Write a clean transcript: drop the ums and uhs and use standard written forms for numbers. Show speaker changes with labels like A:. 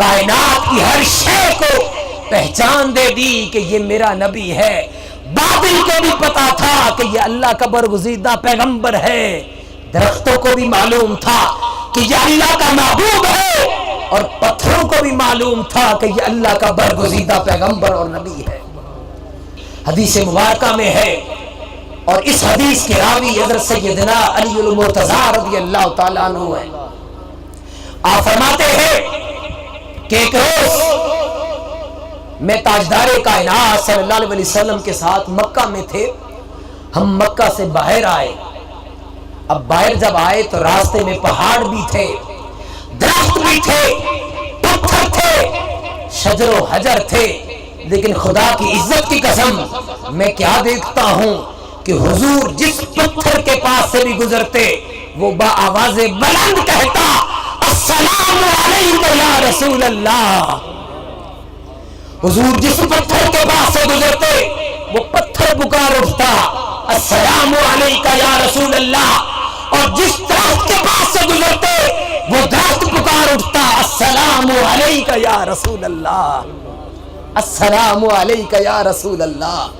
A: کائنات کی ہر شے کو پہچان دے دی کہ یہ میرا نبی ہے۔ بابل کو بھی پتا تھا کہ یہ اللہ کا برگزیدہ پیغمبر ہے، درختوں کو بھی معلوم تھا کہ یہ اللہ کا محبوب ہے، اور پتھروں کو بھی معلوم تھا کہ یہ اللہ کا برگزیدہ پیغمبر اور نبی ہے۔ حدیث مبارکہ میں ہے، اور اس حدیث کے راوی حضرت سیدنا علی المرتضیٰ رضی اللہ تعالیٰ عنہ ہے۔ آپ فرماتے ہیں کہ ایک روز میں تاجدار کائنات صلی اللہ علیہ وسلم کے ساتھ مکہ میں تھے۔ ہم مکہ سے باہر آئے۔ اب باہر جب آئے تو راستے میں پہاڑ بھی تھے، درخت بھی تھے، پتھر تھے، شجر و حجر تھے، لیکن خدا کی عزت کی قسم میں کیا دیکھتا ہوں کہ حضور جس پتھر کے پاس سے بھی گزرتے وہ با آواز بلند کہتا السلام علیکم یا رسول اللہ۔ حضور جس پتھر کے پاس سے گزرتے وہ پتھر پکار اٹھتا السلام علیکم یا رسول اللہ، اور جس درخت کے پاس سے گزرتے وہ درخت پکار اٹھتا السلام علیکم یا رسول اللہ، السلام علیکم یا رسول اللہ۔